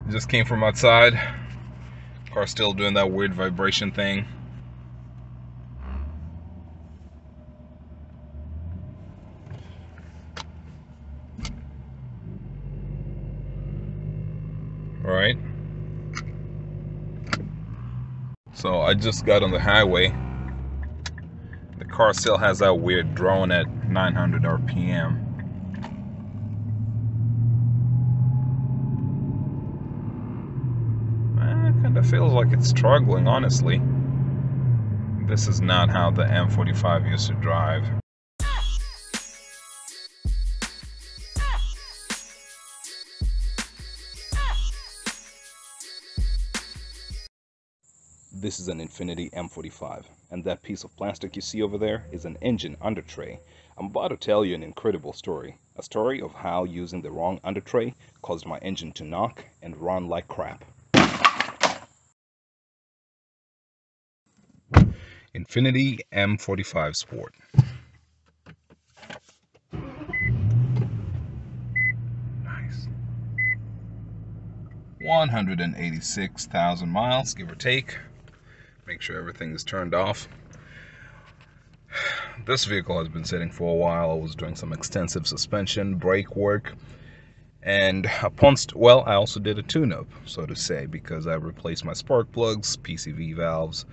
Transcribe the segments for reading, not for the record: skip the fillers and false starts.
Just came from outside. Car's still doing that weird vibration thing. Alright. So I just got on the highway. The car still has that weird drone at 900 RPM. It kind of feels like it's struggling, honestly. This is not how the M45 used to drive. This is an Infiniti M45, and that piece of plastic you see over there is an engine undertray. I'm about to tell you an incredible story. A story of how using the wrong undertray caused my engine to knock and run like crap. Infiniti M45 Sport. Nice. 186,000 miles, give or take. Make sure everything is turned off. This vehicle has been sitting for a while. I was doing some extensive suspension, brake work, and I also did a tune-up, so to say, because I replaced my spark plugs, PCV valves,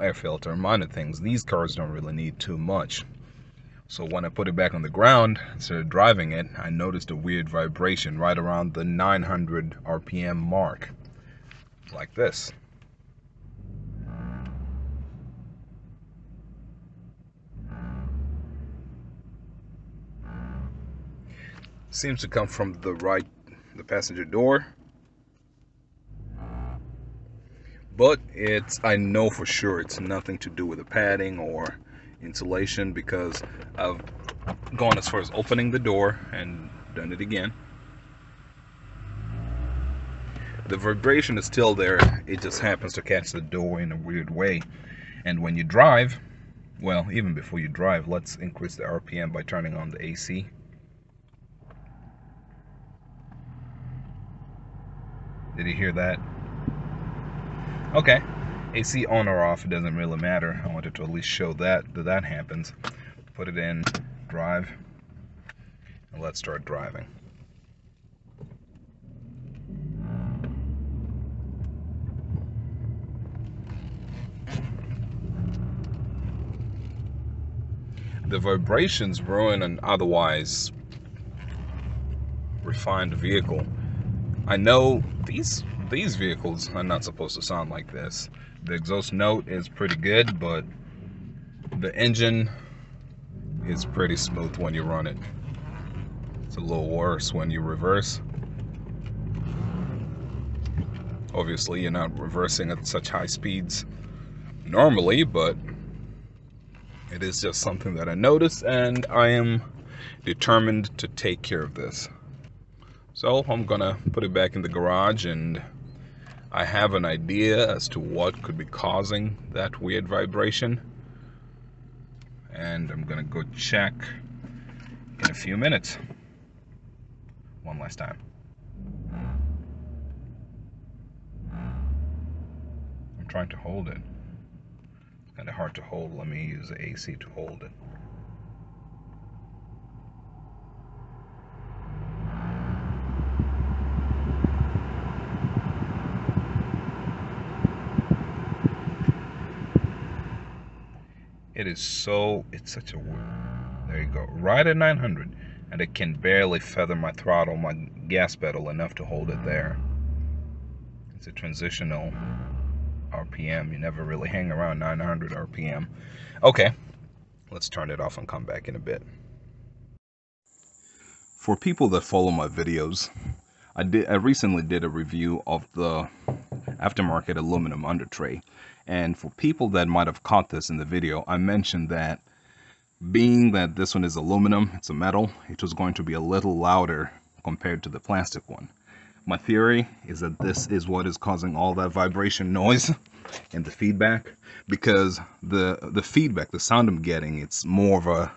air filter, minor things. These cars don't really need too much. So when I put it back on the ground and started driving it, I noticed a weird vibration right around the 900 RPM mark, like this. Seems to come from the passenger door, but I know for sure it's nothing to do with the padding or insulation, because I've gone as far as opening the door and done it again. The vibration is still there, it just happens to catch the door in a weird way. And when you drive, well, even before you drive, let's increase the RPM by turning on the AC. Did you hear that? Okay, AC on or off, it doesn't really matter. I wanted to at least show that happens. Put it in drive, and let's start driving. The vibrations ruin an otherwise refined vehicle. I know these vehicles are not supposed to sound like this. The exhaust note is pretty good, but the engine is pretty smooth when you run it. It's a little worse when you reverse. Obviously, you're not reversing at such high speeds normally, but it is just something that I noticed, and I am determined to take care of this. So I'm gonna put it back in the garage, and I have an idea as to what could be causing that weird vibration, and I'm gonna go check in a few minutes. One last time. I'm trying to hold it. It's kind of hard to hold. Let me use the AC to hold it. It's such a weird. There you go, right at 900, and it can barely feather my throttle, my gas pedal enough to hold it there. It's a transitional RPM. You never really hang around 900 RPM. Okay, let's turn it off and come back in a bit. For people that follow my videos, I recently did a review of the aftermarket aluminum Undertray. And for people that might have caught this in the video, I mentioned that being that this one is aluminum, it's a metal, it was going to be a little louder compared to the plastic one. My theory is that this is what is causing all that vibration noise and the feedback, because the feedback, the sound I'm getting, it's more of a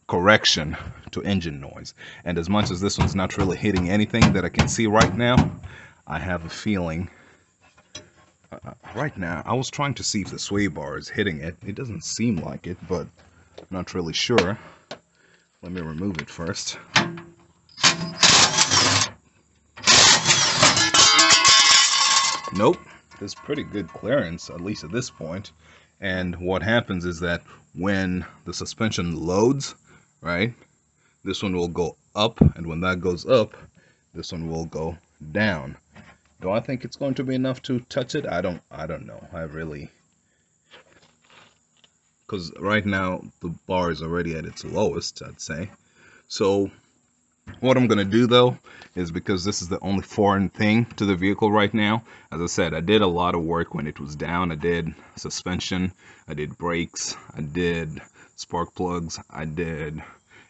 correction to engine noise. And as much as this one's not really hitting anything that I can see right now, I have a feeling right now. I was trying to see if the sway bar is hitting it. It doesn't seem like it, but I'm not really sure. Let me remove it first. Nope, there's pretty good clearance, at least at this point. And what happens is that when the suspension loads, right, this one will go up, and when that goes up, this one will go down. Do I think it's going to be enough to touch it? I don't know. I really, because right now the bar is already at its lowest, I'd say. So what I'm gonna do though is, because this is the only foreign thing to the vehicle right now, as I said, I did a lot of work when it was down. I did suspension, I did brakes, I did spark plugs, I did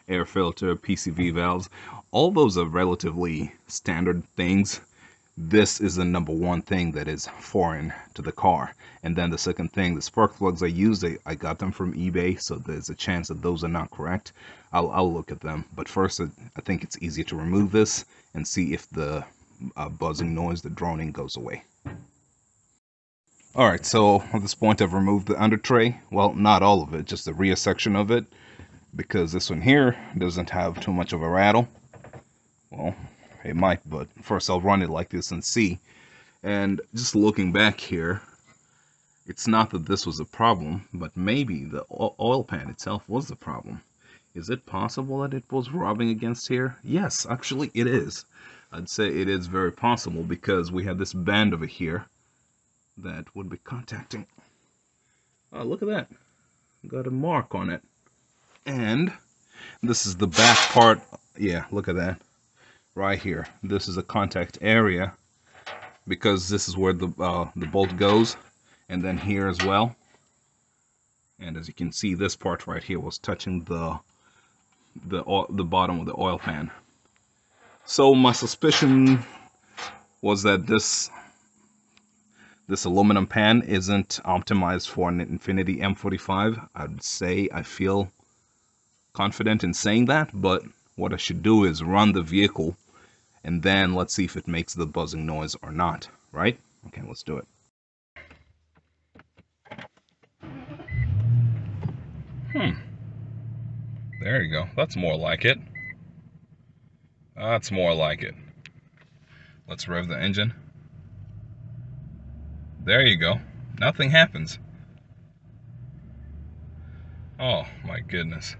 air filter, PCV valves. All those are relatively standard things. This is the number one thing that is foreign to the car. And then the second thing, the spark plugs I used, I got them from eBay, so there's a chance that those are not correct. I'll look at them. But first, I think it's easier to remove this and see if the buzzing noise, the droning, goes away. Alright, so at this point I've removed the under tray. Well, not all of it, just the rear section of it, because this one here doesn't have too much of a rattle. Well, it might, but first I'll run it like this and see. And just looking back here, it's not that this was a problem, but maybe the oil pan itself was the problem. Is it possible that it was rubbing against here? Yes, actually it is. I'd say it is very possible, because we have this band over here that would be contacting. Oh, look at that. Got a mark on it. And this is the back part. Yeah, look at that. Right here. This is a contact area, because this is where the bolt goes, and then here as well. And as you can see, this part right here was touching the bottom of the oil pan. So my suspicion was that this aluminum pan isn't optimized for an Infiniti M45. I'd say I feel confident in saying that, but what I should do is run the vehicle and then let's see if it makes the buzzing noise or not, right? Okay, let's do it. There you go. That's more like it. That's more like it. Let's rev the engine. There you go. Nothing happens. Oh my goodness.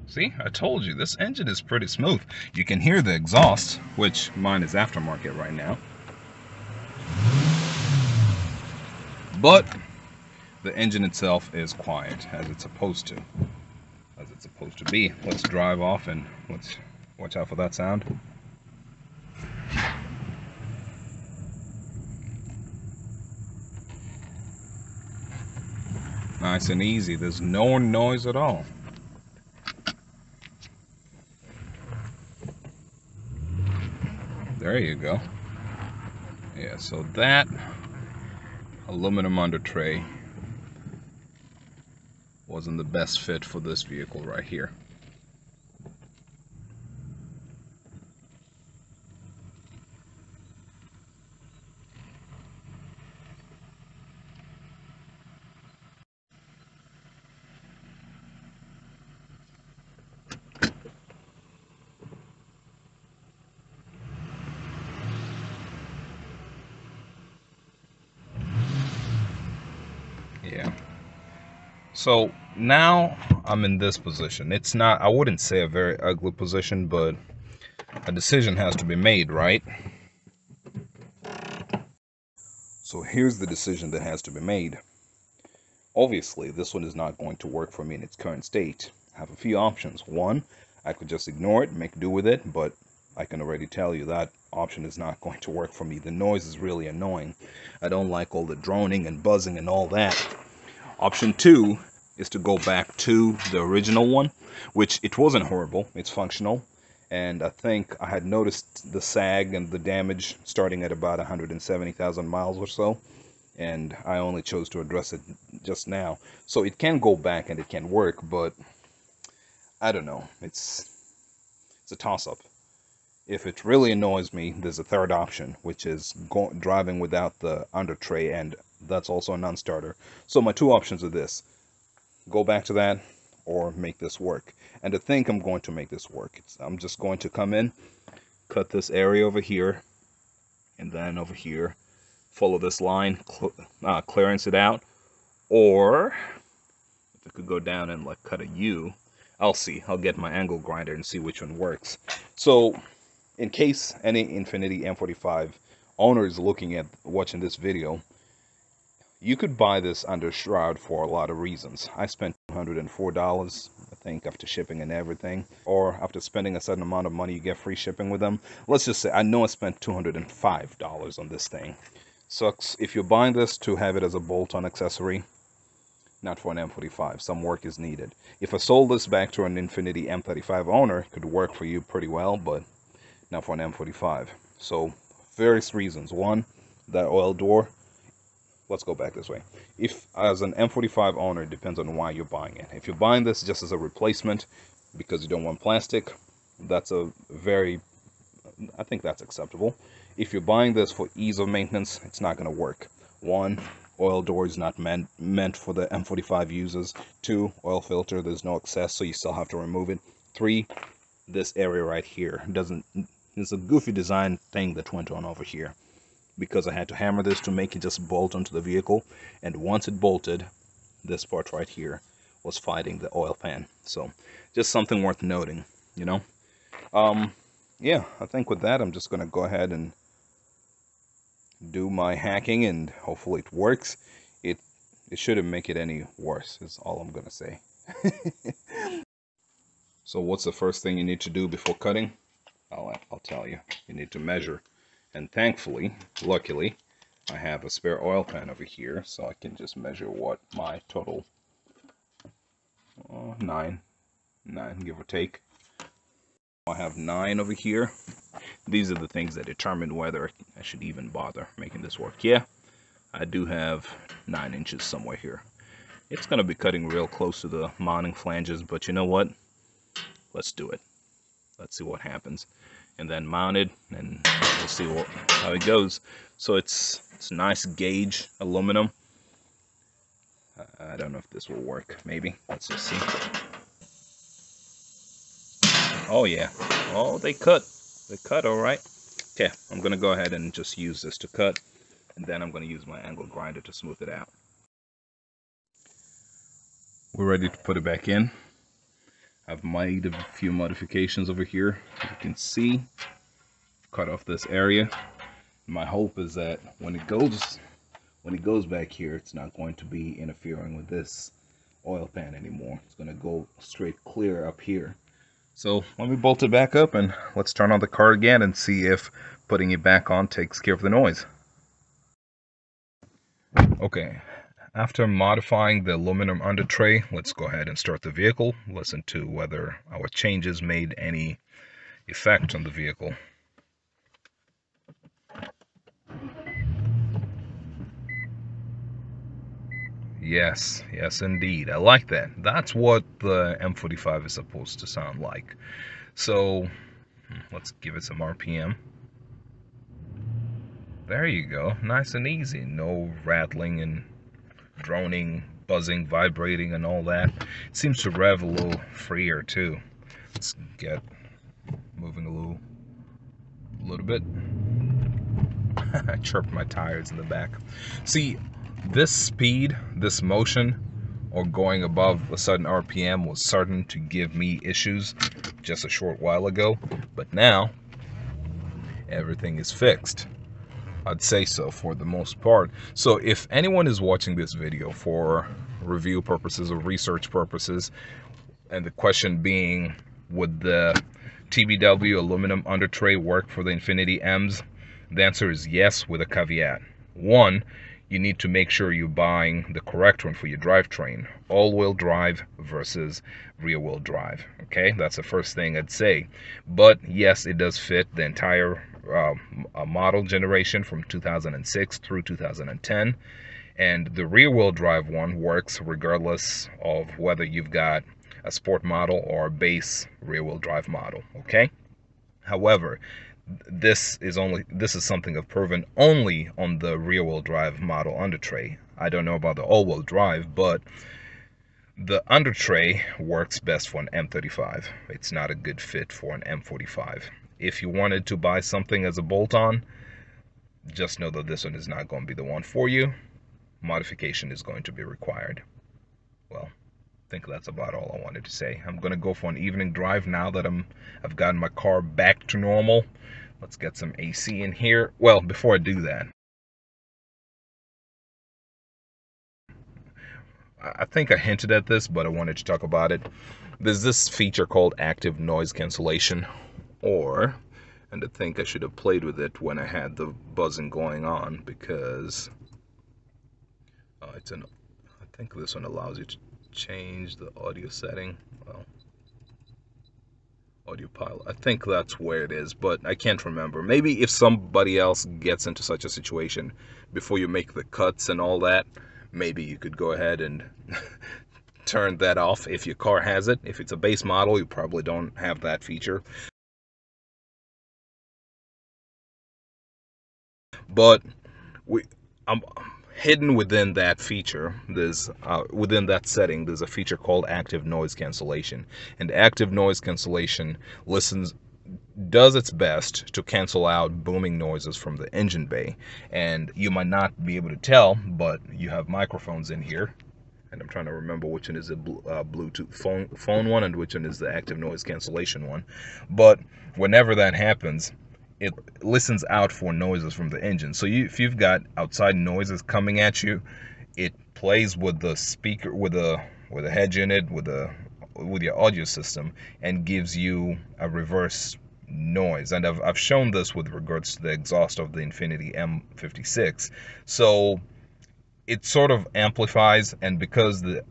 See, I told you, this engine is pretty smooth. You can hear the exhaust, which mine is aftermarket right now. But the engine itself is quiet, as it's supposed to. As it's supposed to be. Let's drive off and let's watch out for that sound. Nice and easy. There's no noise at all. There you go. Yeah, so that aluminum under tray wasn't the best fit for this vehicle right here. Yeah. So now I'm in this position. It's not, I wouldn't say a very ugly position, but a decision has to be made, right? So here's the decision that has to be made. Obviously, this one is not going to work for me in its current state. I have a few options. One, I could just ignore it, make do with it, but I can already tell you that option is not going to work for me. The noise is really annoying. I don't like all the droning and buzzing and all that. Option two is to go back to the original one, which it wasn't horrible. It's functional. And I think I had noticed the sag and the damage starting at about 170,000 miles or so. And I only chose to address it just now. So it can go back and it can work, but I don't know. It's a toss-up. If it really annoys me, there's a third option, which is driving without the Undertray, and that's also a non-starter. So my two options are this: go back to that or make this work. And to think I'm going to make this work, I'm just going to come in, cut this area over here, and then over here, follow this line, clearance it out. Or if I could go down and like cut a U, I'll see. I'll get my angle grinder and see which one works. So in case any Infiniti M45 owner is watching this video, you could buy this under Shroud for a lot of reasons. I spent $204, I think, after shipping and everything. Or after spending a certain amount of money, you get free shipping with them. Let's just say, I know I spent $205 on this thing. Sucks if you're buying this to have it as a bolt-on accessory, not for an M45. Some work is needed. If I sold this back to an Infiniti M35 owner, it could work for you pretty well, but not for an M45. So, various reasons. One, that oil door. Let's go back this way. If, as an M45 owner, it depends on why you're buying it. If you're buying this just as a replacement because you don't want plastic, I think that's acceptable. If you're buying this for ease of maintenance, it's not going to work. One, oil door is not meant for the M45 users. Two, oil filter, there's no excess, so you still have to remove it. Three, this area right here it's a goofy design thing that went on over here, because I had to hammer this to make it just bolt onto the vehicle, and once it bolted, this part right here was fighting the oil pan. So just something worth noting, you know. Yeah, I think with that I'm just gonna go ahead and do my hacking, and hopefully it works. It shouldn't make it any worse, is all I'm gonna say. So what's the first thing you need to do before cutting? I'll tell you. You need to measure. And thankfully, luckily, I have a spare oil pan over here, so I can just measure what my total, 9, give or take. I have 9 over here. These are the things that determine whether I should even bother making this work. Yeah, I do have 9 inches somewhere here. It's going to be cutting real close to the mounting flanges, but you know what? Let's do it. Let's see what happens. And then mount it, and we'll see how it goes. So it's nice gauge aluminum. I don't know if this will work. Maybe. Let's just see. Oh yeah. Oh, they cut. They cut all right. Okay, I'm gonna go ahead and just use this to cut, and then I'm gonna use my angle grinder to smooth it out. We're ready to put it back in. I've made a few modifications over here. As you can see, cut off this area. My hope is that when it goes back here, it's not going to be interfering with this oil pan anymore. It's going to go straight clear up here. So let me bolt it back up, and let's turn on the car again and see if putting it back on takes care of the noise. Okay. After modifying the aluminum undertray, let's go ahead and start the vehicle, listen to whether our changes made any effect on the vehicle. Yes, yes indeed. I like that. That's what the M45 is supposed to sound like. So, let's give it some RPM. There you go. Nice and easy. No rattling and droning, buzzing, vibrating, and all that. It seems to rev a little freer too. Let's get moving a little bit. I chirped my tires in the back. See, this speed, this motion, or going above a certain RPM was starting to give me issues just a short while ago, but now everything is fixed. I'd say so for the most part. So if anyone is watching this video for review purposes or research purposes, and the question being, would the TBW aluminum undertray work for the Infiniti Ms? The answer is yes, with a caveat. One, you need to make sure you're buying the correct one for your drivetrain. All-wheel drive versus rear-wheel drive. Okay, that's the first thing I'd say. But yes, it does fit the entire model generation from 2006 through 2010. And the rear-wheel drive one works regardless of whether you've got a sport model or a base rear-wheel drive model. Okay, However, this is something I've proven only on the rear-wheel drive model Undertray. I don't know about the all-wheel drive, but the Undertray works best for an M35. It's not a good fit for an M45. If you wanted to buy something as a bolt-on, just know that this one is not going to be the one for you. Modification is going to be required. Well, I think that's about all I wanted to say. I'm going to go for an evening drive now that I've gotten my car back to normal. Let's get some AC in here. Well, before I do that, I think I hinted at this, but I wanted to talk about it. There's this feature called active noise cancellation, and I think I should have played with it when I had the buzzing going on, because I think this one allows you to change the audio setting. Well, audio pilot, I think that's where it is, but I can't remember. Maybe if somebody else gets into such a situation, before you make the cuts and all that, maybe you could go ahead and turn that off if your car has it. If it's a base model, you probably don't have that feature. But I'm hidden within that feature. There's within that setting, there's a feature called active noise cancellation, and active noise cancellation does its best to cancel out booming noises from the engine bay. And you might not be able to tell, but you have microphones in here, and I'm trying to remember which one is the Bluetooth phone one and which one is the active noise cancellation one. But whenever that happens, it listens out for noises from the engine. So if you've got outside noises coming at you, it plays with the speaker, with a hedge in it, with your audio system, and gives you a reverse noise. And I've shown this with regards to the exhaust of the Infiniti M56. So it sort of amplifies, and because the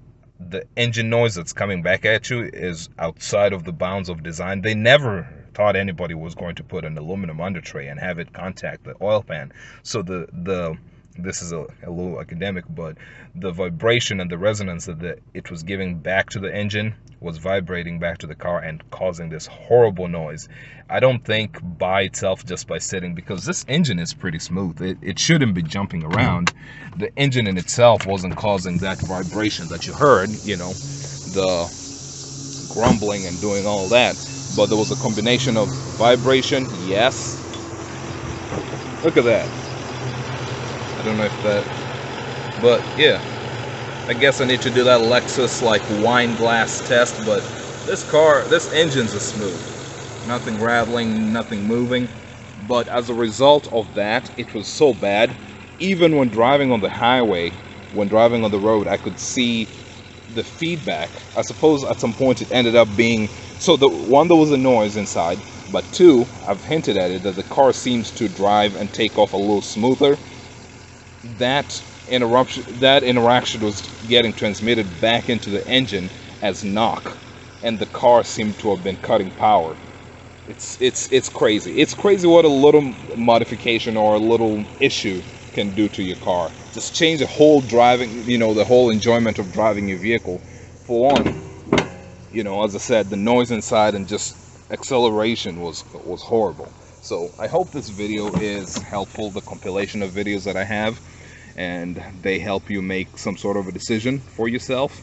engine noise that's coming back at you is outside of the bounds of design, they never thought anybody was going to put an aluminum undertray and have it contact the oil pan. So this is a little academic, but the vibration and the resonance that it was giving back to the engine was vibrating back to the car and causing this horrible noise. I don't think by itself, just by sitting, because this engine is pretty smooth, it shouldn't be jumping around. The engine in itself wasn't causing that vibration that you heard, you know, the grumbling and doing all that. But there was a combination of vibration, yes. Look at that. I don't know if that, but yeah. I guess I need to do that Lexus like wine glass test, but this engine's a smooth. Nothing rattling, nothing moving. But as a result of that, it was so bad. Even when driving on the highway, when driving on the road, I could see the feedback. I suppose at some point it ended up being, so the one, there was a noise inside, but two, I've hinted at it, that the car seems to drive and take off a little smoother. That interaction was getting transmitted back into the engine as knock, and the car seemed to have been cutting power. It's crazy. It's crazy what a little modification or a little issue can do to your car. Just change the whole driving, you know, the whole enjoyment of driving your vehicle. For one, you know, as I said, the noise inside and just acceleration was horrible. So I hope this video is helpful, the compilation of videos that I have, and they help you make some sort of a decision for yourself.